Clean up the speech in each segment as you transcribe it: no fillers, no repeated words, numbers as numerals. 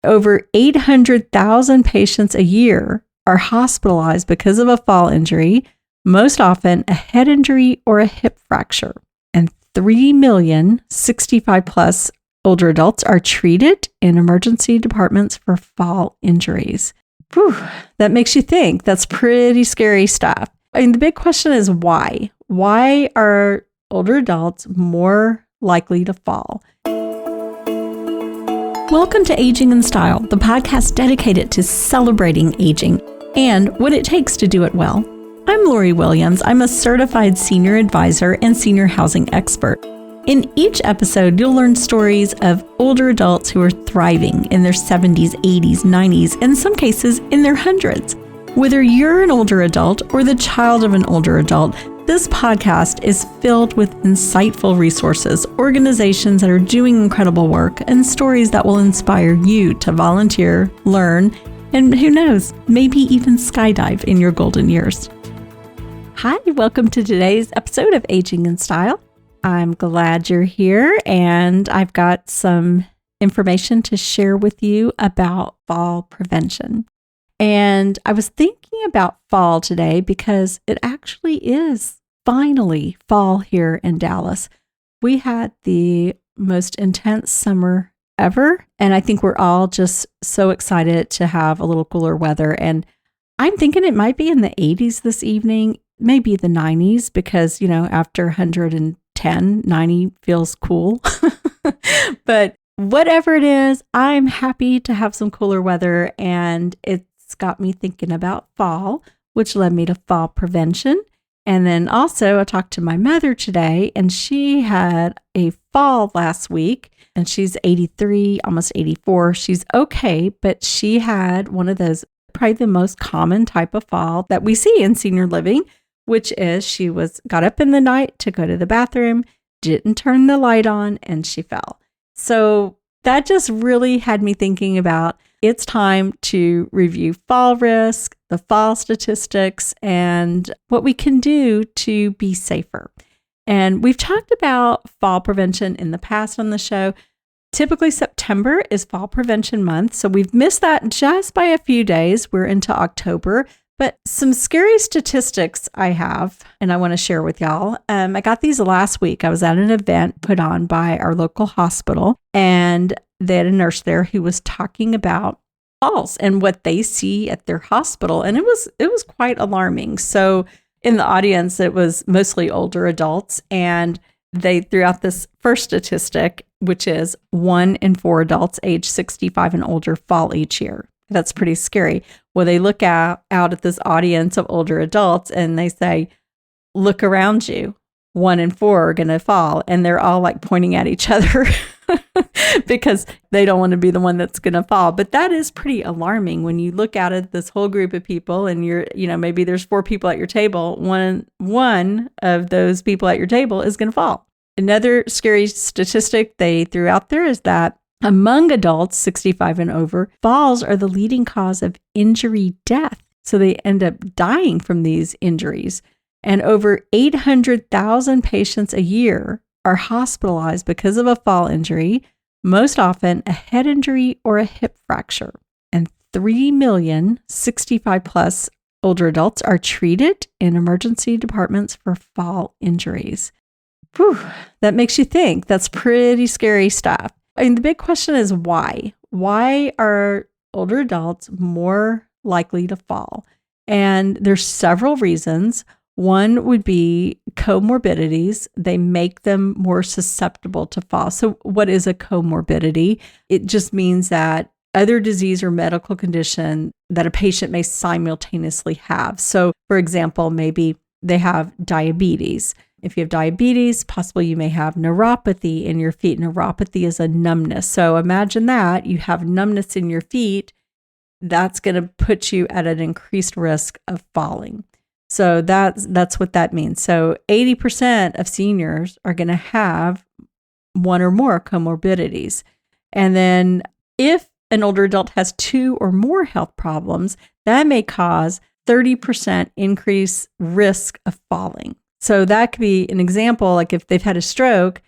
Over 800,000 patients a year are hospitalized because of a fall injury, most often a head injury or a hip fracture. And 3 million 65 plus older adults are treated in emergency departments for fall injuries. Whew, that makes you think. That's pretty scary stuff. I mean, the big question is why? Why are older adults more likely to fall? Welcome to Aging in Style, the podcast dedicated to celebrating aging and what it takes to do it well. I'm Lori Williams. I'm a certified senior advisor and senior housing expert. In each episode, you'll learn stories of older adults who are thriving in their 70s, 80s, 90s, and in some cases in their hundreds. Whether you're an older adult or the child of an older adult, this podcast is filled with insightful resources, organizations that are doing incredible work, and stories that will inspire you to volunteer, learn, and who knows, maybe even skydive in your golden years. Hi, welcome to today's episode of Aging in Style. I'm glad you're here, and I've got some information to share with you about fall prevention. And I was thinking about fall today because it actually is finally fall here in Dallas. We had the most intense summer ever, and I think we're all just so excited to have a little cooler weather. And I'm thinking it might be in the 80s this evening, maybe the 90s, because, after 110, 90 feels cool. But whatever it is, I'm happy to have some cooler weather, and it's got me thinking about fall, which led me to fall prevention. And then also I talked to my mother today, and she had a fall last week, and she's 83, almost 84. She's okay, but she had one of those, probably the most common type of fall that we see in senior living, which is she got up in the night to go to the bathroom, didn't turn the light on, and she fell. So that just really had me thinking about it's time to review fall risk, the fall statistics, and what we can do to be safer. And we've talked about fall prevention in the past on the show. Typically, September is fall prevention month, so we've missed that just by a few days. We're into October. But some scary statistics I have, and I want to share with y'all. I got these last week. I was at an event put on by our local hospital, and they had a nurse there who was talking about falls and what they see at their hospital. And it was quite alarming. So in the audience, it was mostly older adults, and they threw out this first statistic, which is 1 in 4 adults age 65 and older fall each year. That's pretty scary. Well, they look out at this audience of older adults and they say, look around you. 1 in 4 are going to fall. And they're all like pointing at each other because they don't want to be the one that's going to fall. But that is pretty alarming when you look out at this whole group of people and maybe there's 4 people at your table. One of those people at your table is going to fall. Another scary statistic they threw out there is that among adults 65 and over, falls are the leading cause of injury death. So they end up dying from these injuries. And over 800,000 patients a year are hospitalized because of a fall injury, most often a head injury or a hip fracture. And 3 million 65 plus older adults are treated in emergency departments for fall injuries. Whew, that makes you think. That's pretty scary stuff. I mean, the big question is why? Why are older adults more likely to fall? And there's several reasons. One would be comorbidities. They make them more susceptible to fall. So what is a comorbidity? It just means that other disease or medical condition that a patient may simultaneously have. So for example, maybe they have diabetes. If you have diabetes, possibly you may have neuropathy in your feet. Neuropathy is a numbness. So imagine that you have numbness in your feet. That's going to put you at an increased risk of falling. So that's what that means. So 80% of seniors are going to have one or more comorbidities. And then if an older adult has 2 or more health problems, that may cause 30% increase risk of falling. So that could be an example, like if they've had a stroke,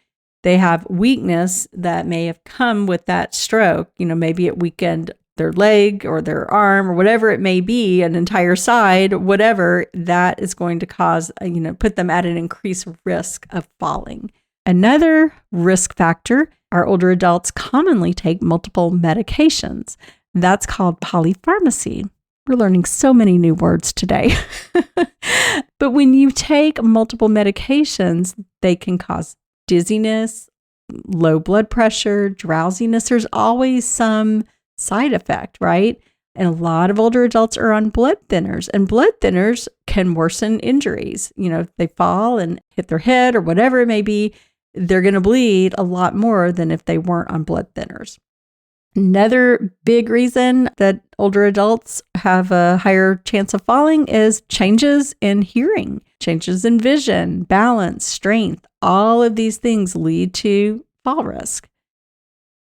They have weakness that may have come with that stroke. Maybe it weakened their leg or their arm or whatever it may be, an entire side, whatever, that is going to cause, put them at an increased risk of falling. Another risk factor, our older adults commonly take multiple medications. That's called polypharmacy. We're learning so many new words today. But when you take multiple medications, they can cause dizziness, low blood pressure, drowsiness. There's always some side effect, right? And a lot of older adults are on blood thinners, and blood thinners can worsen injuries. If they fall and hit their head or whatever it may be, they're going to bleed a lot more than if they weren't on blood thinners. Another big reason that older adults have a higher chance of falling is changes in hearing, changes in vision, balance, strength. All of these things lead to fall risk.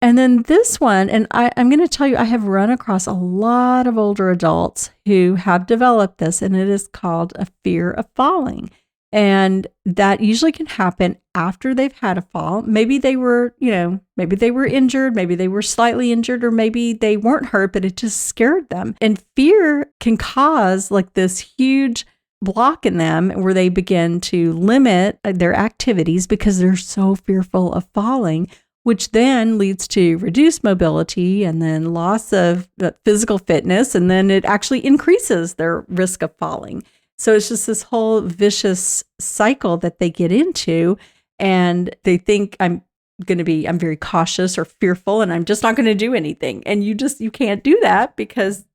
And then this one, and I'm going to tell you, I have run across a lot of older adults who have developed this, and it is called a fear of falling. And that usually can happen after they've had a fall. Maybe they were, maybe they were injured, maybe they were slightly injured, or maybe they weren't hurt, but it just scared them. And fear can cause like this huge block in them where they begin to limit their activities because they're so fearful of falling, which then leads to reduced mobility and then loss of physical fitness. And then it actually increases their risk of falling. So it's just this whole vicious cycle that they get into, and they think I'm very cautious or fearful, and I'm just not going to do anything. And you can't do that because,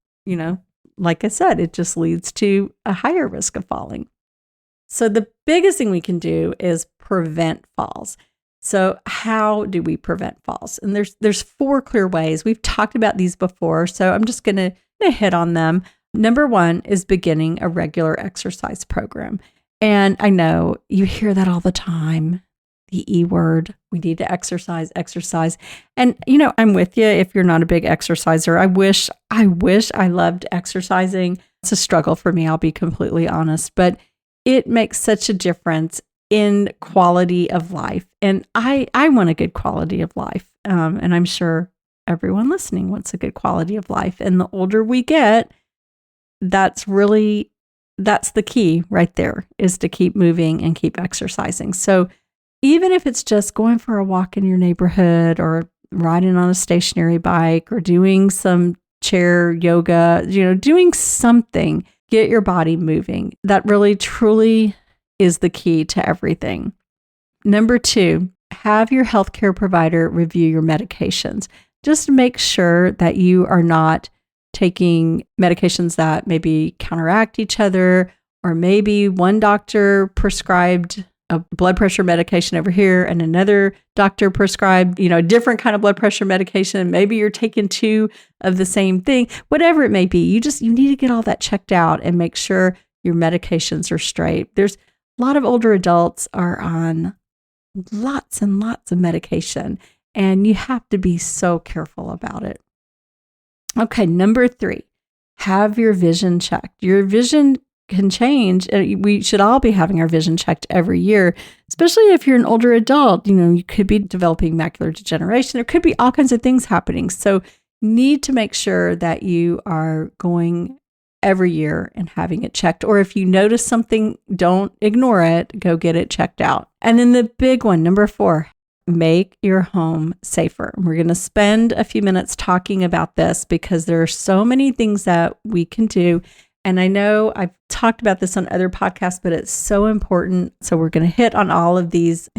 like I said, it just leads to a higher risk of falling. So the biggest thing we can do is prevent falls. So how do we prevent falls? And there's 4 clear ways. We've talked about these before, so I'm just going to hit on them. Number 1 is beginning a regular exercise program. And I know you hear that all the time, the E word. We need to exercise. And, I'm with you if you're not a big exerciser. I wish I loved exercising. It's a struggle for me, I'll be completely honest. But it makes such a difference in quality of life. And I want a good quality of life. And I'm sure everyone listening wants a good quality of life. And the older we get, that's the key right there, is to keep moving and keep exercising. So even if it's just going for a walk in your neighborhood or riding on a stationary bike or doing some chair yoga, doing something, get your body moving. That really truly is the key to everything. Number 2, have your healthcare provider review your medications. Just make sure that you are not taking medications that maybe counteract each other, or maybe one doctor prescribed a blood pressure medication over here and another doctor prescribed, a different kind of blood pressure medication. Maybe you're taking 2 of the same thing, whatever it may be. You need to get all that checked out and make sure your medications are straight. There's a lot of older adults are on lots and lots of medication, and you have to be so careful about it. Okay, number 3, have your vision checked. Your vision can change. We should all be having our vision checked every year, especially if you're an older adult. You could be developing macular degeneration. There could be all kinds of things happening. So need to make sure that you are going every year and having it checked. Or if you notice something, don't ignore it. Go get it checked out. And then the big one, number 4, make your home safer. We're going to spend a few minutes talking about this because there are so many things that we can do. And I know I've talked about this on other podcasts, but it's so important. So we're going to hit on all of these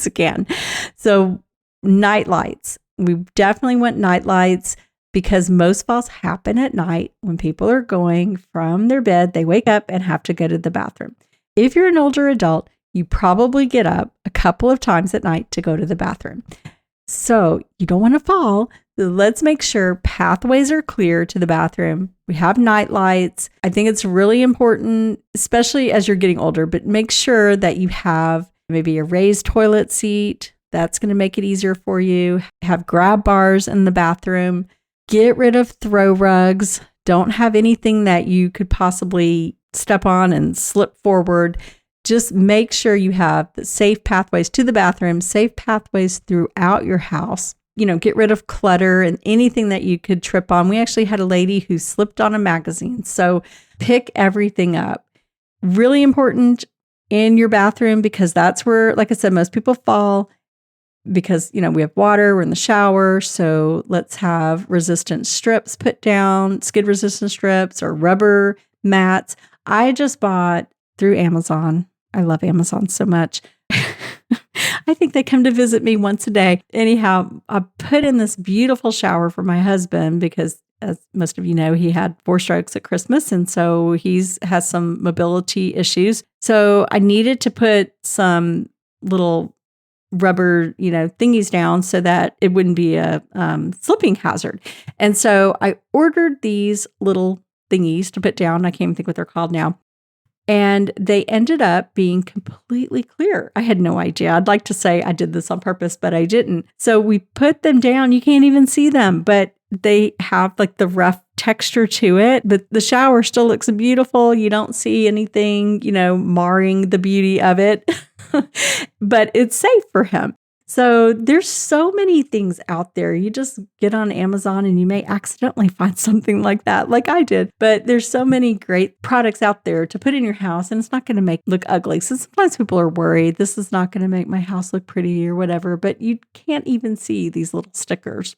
again. So night lights. We definitely want night lights because most falls happen at night when people are going from their bed. They wake up and have to go to the bathroom. If you're an older adult, you probably get up a couple of times at night to go to the bathroom. So you don't want to fall. Let's make sure pathways are clear to the bathroom. We have night lights. I think it's really important, especially as you're getting older, but make sure that you have maybe a raised toilet seat. That's going to make it easier for you. Have grab bars in the bathroom. Get rid of throw rugs. Don't have anything that you could possibly step on and slip forward. just make sure you have the safe pathways to the bathroom, safe pathways throughout your house. Get rid of clutter and anything that you could trip on. We actually had a lady who slipped on a magazine. So pick everything up. Really important in your bathroom, because that's where, like I said, most people fall, because, we have water, we're in the shower. So let's have resistant strips put down, skid resistant strips or rubber mats. I just bought through Amazon. I love Amazon so much. I think they come to visit me once a day. Anyhow, I put in this beautiful shower for my husband because, as most of you know, he had 4 strokes at Christmas. And so has some mobility issues. So I needed to put some little rubber, thingies down so that it wouldn't be a slipping hazard. And so I ordered these little thingies to put down. I can't even think what they're called now. And they ended up being completely clear. I had no idea. I'd like to say I did this on purpose, but I didn't. So we put them down. You can't even see them, but they have like the rough texture to it. But the shower still looks beautiful. You don't see anything, marring the beauty of it. But it's safe for him. So there's so many things out there. You just get on Amazon and you may accidentally find something like that, like I did. But there's so many great products out there to put in your house, and it's not going to make it look ugly. So sometimes people are worried, this is not going to make my house look pretty or whatever, but you can't even see these little stickers.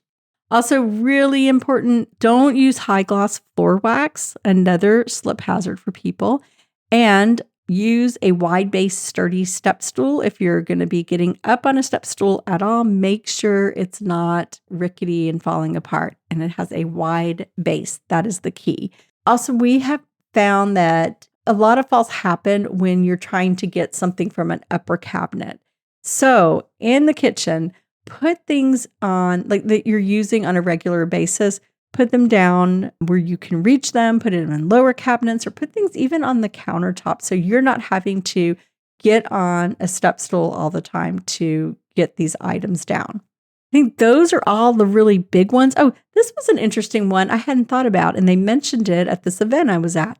Also, really important, don't use high gloss floor wax, another slip hazard for people. And use a wide base sturdy step stool. If you're going to be getting up on a step stool at all, make sure it's not rickety and falling apart and it has a wide base. That is the key. Also, we have found that a lot of falls happen when you're trying to get something from an upper cabinet. So in the kitchen, put things on like that you're using on a regular basis. Put them down where you can reach them, put them in lower cabinets, or put things even on the countertop so you're not having to get on a step stool all the time to get these items down. I think those are all the really big ones. Oh, this was an interesting one I hadn't thought about, and they mentioned it at this event I was at.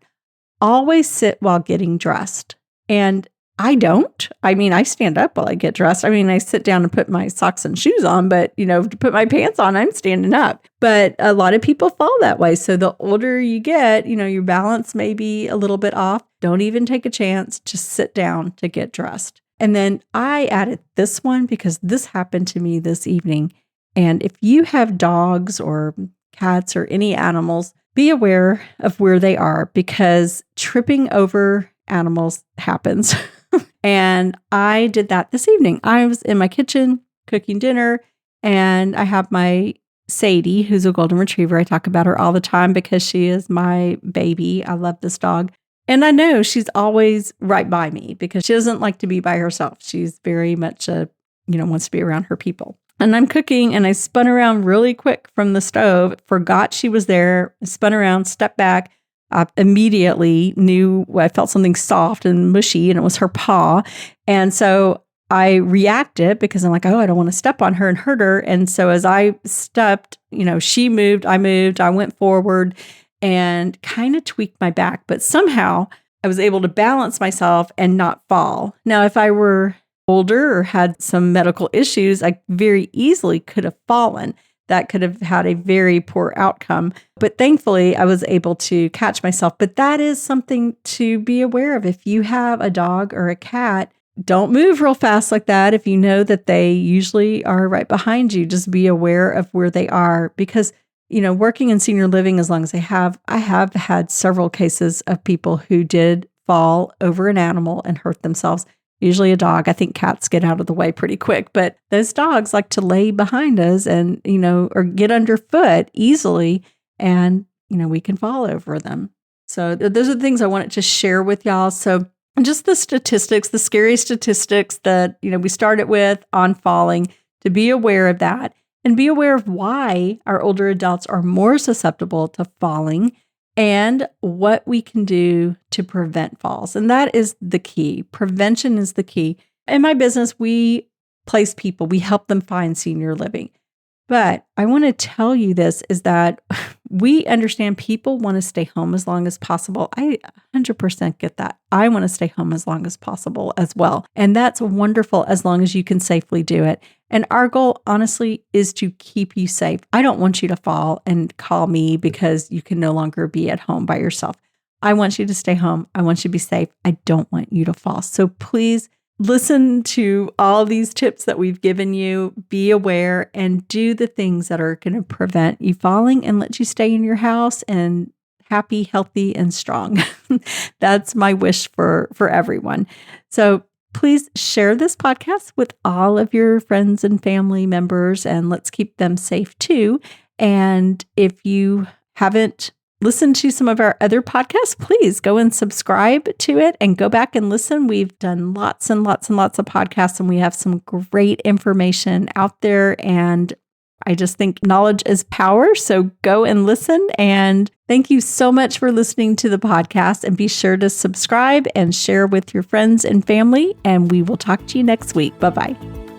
Always sit while getting dressed. And I don't. I mean, I stand up while I get dressed. I mean, I sit down and put my socks and shoes on, but, to put my pants on, I'm standing up. But a lot of people fall that way. So the older you get, your balance may be a little bit off. Don't even take a chance. Just sit down to get dressed. And then I added this one because this happened to me this evening. And if you have dogs or cats or any animals, be aware of where they are, because tripping over animals happens. And I did that this evening. I was in my kitchen cooking dinner, and I have my Sadie, who's a golden retriever. I talk about her all the time because she is my baby. I love this dog. And I know she's always right by me because she doesn't like to be by herself. She's very much wants to be around her people. And I'm cooking, and I spun around really quick from the stove, forgot she was there, spun around, stepped back. I immediately knew I felt something soft and mushy, and it was her paw. And so I reacted because I'm like, oh, I don't want to step on her and hurt her. And so as I stepped, she moved, I went forward and kind of tweaked my back. But somehow I was able to balance myself and not fall. Now, if I were older or had some medical issues, I very easily could have fallen. That could have had a very poor outcome. But thankfully, I was able to catch myself. But that is something to be aware of. If you have a dog or a cat, don't move real fast like that. If you know that they usually are right behind you, just be aware of where they are. Because, working in senior living as long as I have had several cases of people who did fall over an animal and hurt themselves. Usually a dog. I think cats get out of the way pretty quick, but those dogs like to lay behind us and, or get underfoot easily, and, we can fall over them. So those are the things I wanted to share with y'all. So just the statistics, the scary statistics that, we started with on falling, to be aware of that and be aware of why our older adults are more susceptible to falling and what we can do to prevent falls. And that is the key. Prevention is the key. In my business, we place people, we help them find senior living. But I want to tell you this is that we understand people want to stay home as long as possible. I 100% get that. I want to stay home as long as possible as well. And that's wonderful as long as you can safely do it. And our goal, honestly, is to keep you safe. I don't want you to fall and call me because you can no longer be at home by yourself. I want you to stay home. I want you to be safe. I don't want you to fall. So please listen to all these tips that we've given you, be aware, and do the things that are going to prevent you falling and let you stay in your house and happy, healthy, and strong. That's my wish for everyone. So please share this podcast with all of your friends and family members, and let's keep them safe too. And if you haven't listen to some of our other podcasts, please go and subscribe to it and go back and listen. We've done lots and lots and lots of podcasts, and we have some great information out there. And I just think knowledge is power. So go and listen. And thank you so much for listening to the podcast. And be sure to subscribe and share with your friends and family. And we will talk to you next week. Bye-bye.